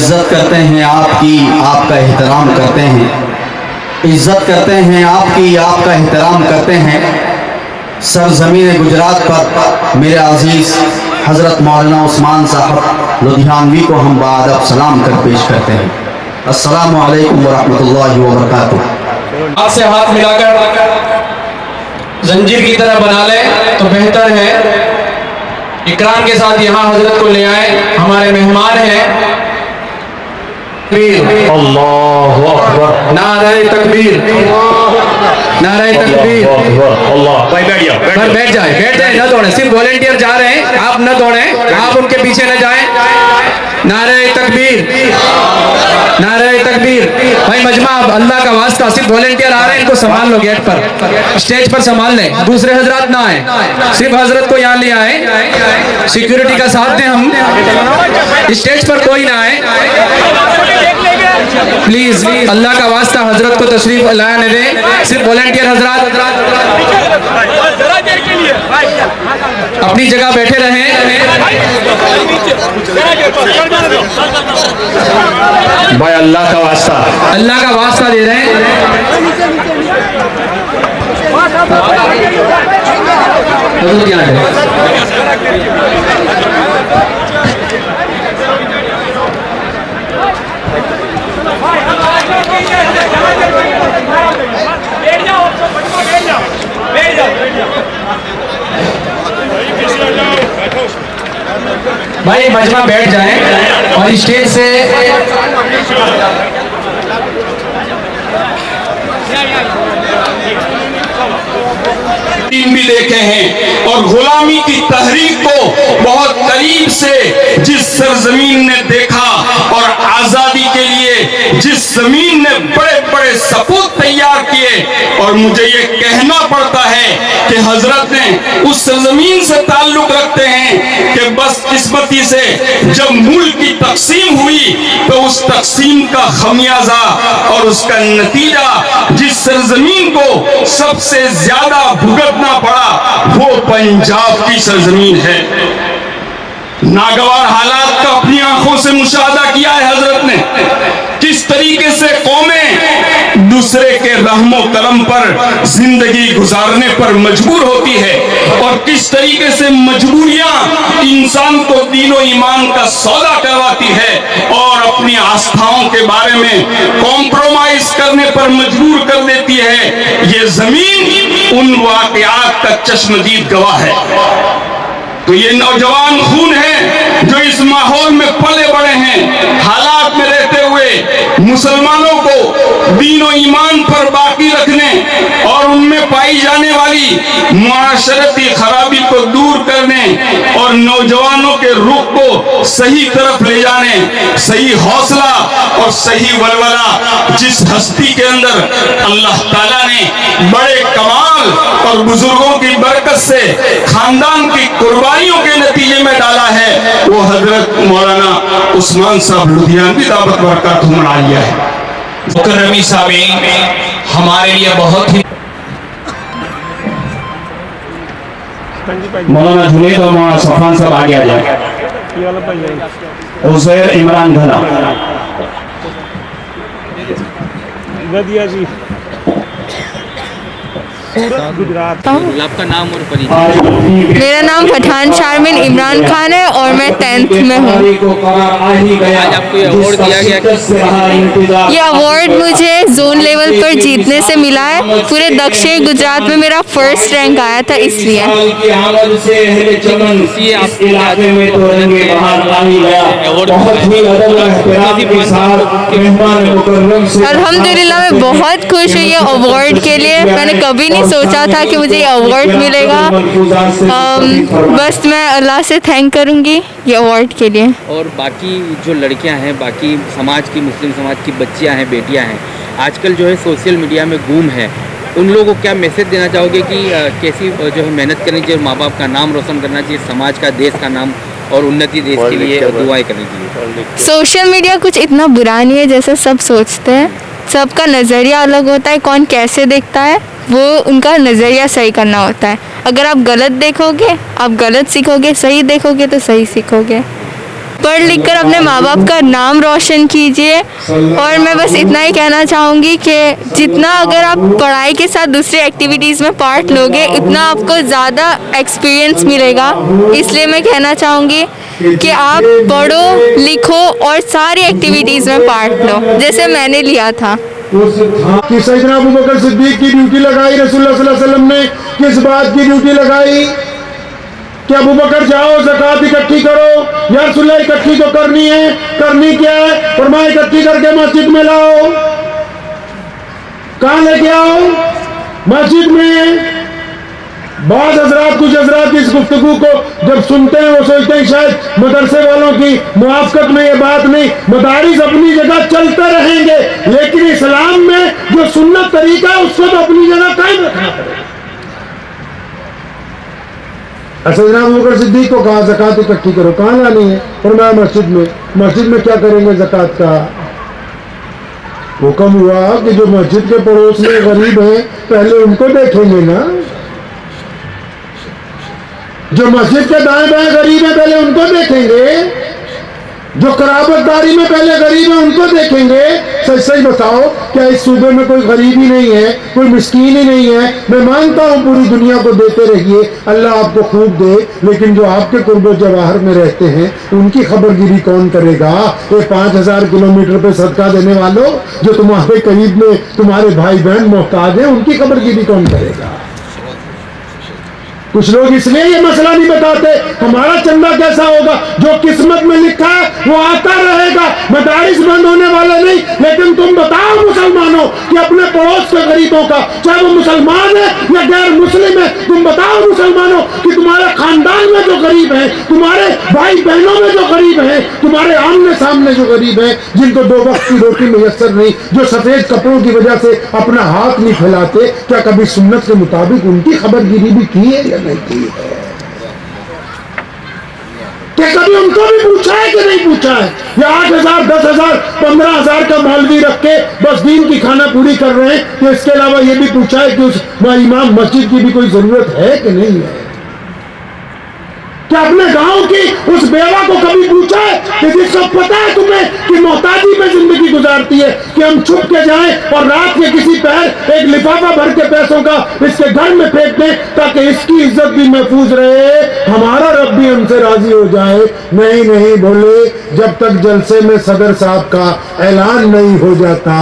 इज़्ज़त करते हैं आपकी, आपका एहतराम करते हैं। इज़्ज़त करते हैं आपकी, आपका एहतराम करते हैं। सरज़मीन गुजरात पर मेरे अज़ीज़ हज़रत मौलाना उस्मान साहब लुधियानवी को हम बाअदब सलाम कर पेश करते हैं। अस्सलामु अलैकुम वरहमतुल्लाहि वबरकातुहू। हाथ से हाथ मिलाकर जंजीर की तरह बना ले तो बेहतर है। इकराम के साथ यहाँ हजरत को ले आए, हमारे मेहमान हैं। अल्लाहु अकबर, नारे तकबीर, नारे तकबीर। भाई बैठ बैठ जाए, न दौड़े। सिर्फ वॉलेंटियर जा रहे हैं, आप न दौड़े, आप उनके पीछे न जाएं। नारे तकबीर, नारे तकबीर। भाई मजमा, अल्लाह का वास्ता, सिर्फ वॉलेंटियर आ रहे हैं, इनको संभाल लो। गेट पर, स्टेज पर संभाल लें, दूसरे हजरत ना आए, सिर्फ हजरत को यहाँ ले आए। सिक्योरिटी का साथ दें हम, स्टेज पर कोई ना आए प्लीज। अल्लाह का वास्ता हजरत को तशरीफ लाने दें। सिर्फ वॉलेंटियर हजरत अपनी जगह बैठे रहें। भाई अल्लाह का वास्ता, अल्लाह का वास्ता दे रहे हैं। क्या भाई मजमा बैठ जाएं और स्टेज से भी देखे हैं और गुलामी की तहरीक को बहुत करीब से जिस सरजमीन ने देखा और आजादी के लिए जिस जमीन ने बड़े बड़े सपूत तैयार किए, और मुझे ये कहना पड़ता है कि हजरत ने उस सरजमीन से ताल्लुक रखते हैं कि बदकिस्मती से जब मुल्क की तकसीम हुई तो उस तकसीम का खमियाजा और उसका नतीजा जिस सरजमीन को सबसे ज्यादा भुगतना पड़ा वो पंजाब की सरजमीन है। नागवार हालात का अपनी आंखों से मुशाहदा किया है हजरत ने, किस तरीके से कौमें दूसरे के रहमो करम पर जिंदगी गुजारने पर मजबूर होती है और किस तरीके से मजबूरियां इंसान को दीनो ईमान का सौदा करवाती है और अपनी आस्थाओं के बारे में कॉम्प्रोमाइज करने पर मजबूर कर देती है। ये जमीन उन वाकयात का चश्मदीद गवाह है। तो ये नौजवान खून है जो इस माहौल में पले बड़े हैं, हालात में रहते हुए मुसलमानों को दीनो ईमान पर बाकी रखने और उनमें पाई जाने वाली मुआशरती खराबी को दूर करने और नौजवानों के रुख को सही तरफ ले जाने, सही हौसला और सही वलवला जिस हस्ती के अंदर अल्लाह ताला ने बड़े कमाल और बुजुर्गों की बरकत से खानदान की कुर्बानियों के नतीजे में डाला है, वो हजरत मौलाना उस्मान साहब लुधियानवी दावत बरकातहू मनालिया है। मुकर्रमी सामीन, हमारे लिए बहुत ही मौलाना जुनेद और मौलाना सफान साहब आगे आ जाए। उज़ैर इमरान घना जी, गुजरात। आपका नाम और मेरा नाम पठान शारमिन इमरान खान है और मैं 10th में हूँ। आज आपको ये अवार्ड दिया गया। ये अवार्ड मुझे जोन लेवल पर जीतने से मिला है। पूरे दक्षिण गुजरात में मेरा फर्स्ट रैंक आया था, इसलिए। अल्हम्दुलिल्लाह मैं बहुत खुश हूँ ये अवार्ड के लिए। मैंने कभी नहीं सोचा था कि मुझे ये अवार्ड मिलेगा। बस मैं अल्लाह से थैंक करूँगी ये अवार्ड के लिए। और बाकी जो लड़कियां हैं, बाकी समाज की, मुस्लिम समाज की बच्चियां हैं, बेटियां हैं, आजकल जो है सोशल मीडिया में गुम है, उन लोगों को क्या मैसेज देना चाहोगे कि कैसी जो है मेहनत करनी चाहिए, माँ बाप का नाम रोशन करना चाहिए, समाज का, देश का नाम और उन्नति देश के लिए दुआएं करनी चाहिए? सोशल मीडिया कुछ इतना बुरा नहीं है जैसे सब सोचते हैं। सबका नज़रिया अलग होता है, कौन कैसे देखता है वो उनका नज़रिया सही करना होता है। अगर आप गलत देखोगे आप गलत सीखोगे, सही देखोगे तो सही सीखोगे। पढ़ लिख कर अपने माँ बाप का नाम रोशन कीजिए। और मैं बस इतना ही कहना चाहूँगी कि जितना अगर आप पढ़ाई के साथ दूसरी एक्टिविटीज़ में पार्ट लोगे उतना आपको ज़्यादा एक्सपीरियंस मिलेगा। इसलिए मैं कहना चाहूँगी कि आप पढ़ो लिखो और सारी एक्टिविटीज़ में पार्ट लो जैसे मैंने लिया था। कि सैयदना अबू बकर सिद्दीक की ड्यूटी लगाई रसूलुल्लाह सल्लल्लाहु अलैहि वसल्लम ने, किस बात की ड्यूटी लगाई कि अबू बकर जाओ ज़कात इकट्ठी करो। या रसूलुल्लाह इकट्ठी तो करनी है, करनी क्या है? फरमाया इकट्ठी करके मस्जिद में लाओ। कहाँ लेके आओ? मस्जिद में। बाद हजरात, कुछ हजरात इस गुफ्तगू को जब सुनते हैं वो सोचते हैं शायद मदरसे वालों की मुआफ़क़त में ये बात नहीं, मदारिस अपनी जगह चलते रहेंगे, लेकिन इस्लाम में जो सुन्नत तरीका है उसको तो अपनी जगह कायम रखना पड़ेगा। सैयदना अबू बकर सिद्दीक को कहा ज़कात इकट्ठी करो। कहाँ लानी है? फरमाया मस्जिद में। मस्जिद में क्या करेंगे ज़कात का? हुक्म हुआ कि जो मस्जिद के पड़ोस में गरीब हैं पहले उनको देखेंगे ना, जो मस्जिद के दाएं बाएं गरीब है पहले उनको देखेंगे, जो कराबतदारी में पहले गरीब है उनको देखेंगे। सच सच बताओ, क्या इस सूबे में कोई गरीब ही नहीं है, कोई मिस्कीन ही नहीं है? मैं मानता हूँ पूरी दुनिया को देते रहिए, अल्लाह आपको खूब दे, लेकिन जो आपके कुर्बो जवाहर में रहते हैं उनकी खबरगिरी कौन करेगा? ये 5000 किलोमीटर पे सदका देने वालों, जो तुम्हारे करीब में तुम्हारे भाई बहन मोहताज हैं, उनकी खबरगिरी कौन करेगा? कुछ लोग इसलिए ये मसला नहीं बताते हमारा चंदा कैसा होगा। जो किस्मत में लिखा है वो आता रहेगा, मदारिस बंद होने वाले नहीं। लेकिन तुम बताओ मुसलमानों कि अपने पड़ोस के गरीबों का, चाहे वो मुसलमान है या गैर मुस्लिम है, तुम बताओ मुसलमानों कि तुम्हारे खानदान में जो गरीब है, तुम्हारे भाई बहनों में जो गरीब है, तुम्हारे आमने सामने जो गरीब है, जिनको 2 वक्त की रोटी मैसर नहीं, जो सफेद कपड़ों की वजह से अपना हाथ नहीं फैलाते, क्या कभी सुन्नत के मुताबिक उनकी खबरगिरी भी की है? नहीं की है। क्या कभी उनको भी पूछा है कि नहीं पूछा है? या 8000, 10,000, 15,000 का मौलवी रख के बस दीन की खाना पूरी कर रहे हैं? तो इसके अलावा ये भी पूछा है कि उस इमाम मस्जिद की भी कोई जरूरत है कि नहीं है? क्या अपने गांव की उस बेवा को कभी पूछा है कि जिसको पता है तुम्हें कि मोहताजी में जिंदगी गुजारती है, कि हम छुप के जाएं और रात के किसी पहर एक लिफाफा भर के पैसों का इसके घर में फेंक दें ताकि इसकी इज्जत भी महफूज रहे, हमारा रब भी हमसे राजी हो जाए? नहीं नहीं बोले, जब तक जलसे में सदर साहब का ऐलान नहीं हो जाता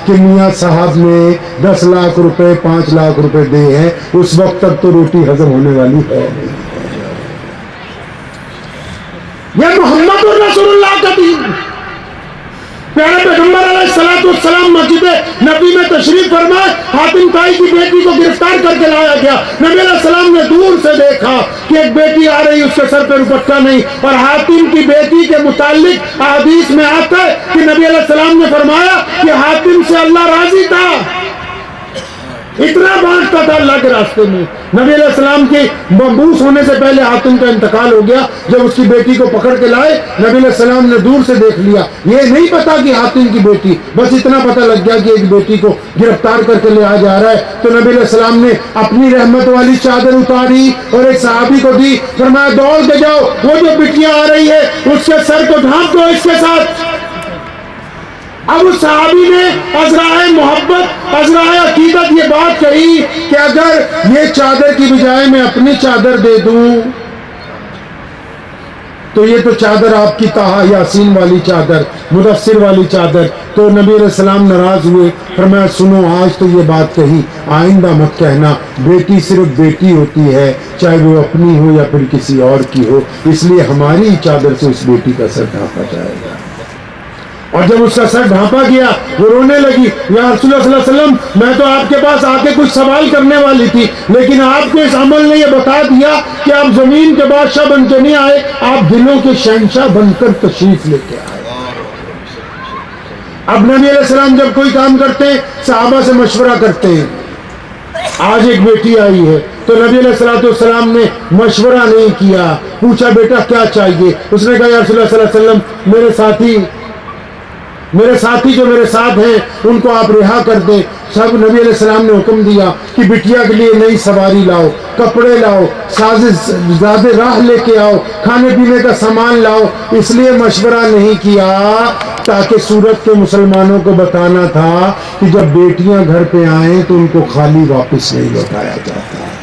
कि मियाँ साहब ने 10 लाख रुपए 5 लाख रुपए दे हैं, उस वक्त तक तो रोटी हजम होने वाली है नहीं। यह मोहम्मद रसूलुल्लाह का दीन। प्यारे पैगंबर अलैहिस्सलाम मस्जिद नबी में तशरीफ फरमाए, हातिम ताई की बेटी को गिरफ्तार करके लाया गया। नबी अलैहिस्सलाम ने दूर से देखा कि एक बेटी आ रही, उसके सर पे दुपट्टा नहीं, और हातिम की बेटी के मुतालिक हदीस में आता है कि नबी अलैहिस्सलाम ने फरमाया कि हातिम से अल्लाह राजी था, इतना बांटता था अल्लाह के रास्ते में। नबी अलैहिस्सलाम के मबूस होने से पहले हातिम का इंतकाल हो गया। जब उसकी बेटी को पकड़ के लाए, नबी अलैहिस्सलाम ने दूर से देख लिया, ये नहीं पता कि हातिम की बेटी, बस इतना पता लग गया कि एक बेटी को गिरफ्तार करके ले आ जा रहा है। तो नबी अलैहिस्सलाम ने अपनी रहमत वाली चादर उतारी और एक सहाबी को दी, फरमाया दौड़ के जाओ, वो जो बिटिया आ रही है उसके सर को ढांप दो इसके साथ। अब उस सहाबी ने अज़राए मोहब्बत, अज़राए अकीदत ये बात कही कि अगर ये चादर की बजाय मैं अपनी चादर दे दूं तो ये तो चादर आपकी ताहा यासीन वाली चादर, मुदस्सिर वाली चादर। तो नबी अलैहिस्सलाम नाराज हुए, फरमाया सुनो, आज तो ये बात कही, आइंदा मत कहना। बेटी सिर्फ बेटी होती है, चाहे वो अपनी हो या फिर किसी और की हो, इसलिए हमारी चादर से उस बेटी का सर ढांपा जाएगा। और जब उसका सर ढांपा गया, वो रोने लगी, या रसूलुल्लाह सल्लल्लाहु अलैहि वसल्लम, मैं तो आपके पास आके कुछ सवाल करने वाली थी, लेकिन आपके इस अमल ने ये बता दिया कि आप जमीन के बादशाह बन के नहीं आए, आप दिलों के शहंशाह बनकर तशरीफ लेके आए। अब नबी अलैहिस्सलाम जब कोई काम करते हैं, सहाबा से मशवरा करते हैं। आज एक बेटी आई है तो नबी अलैहिस्सलाम ने मशवरा नहीं किया, पूछा बेटा क्या चाहिए? उसने कहा या रसूलुल्लाह सल्लल्लाहु अलैहि वसल्लम, मेरे साथी मेरे साथी जो मेरे साथ हैं उनको आप रिहा कर दें। सब नबी अलैहिस्सलाम ने हुक्म दिया कि बिटिया के लिए नई सवारी लाओ, कपड़े लाओ, ज़्यादा राह लेके आओ, खाने पीने का सामान लाओ। इसलिए मशवरा नहीं किया ताकि सूरत के मुसलमानों को बताना था कि जब बेटियां घर पे आए तो उनको खाली वापस नहीं लौटाया जाता।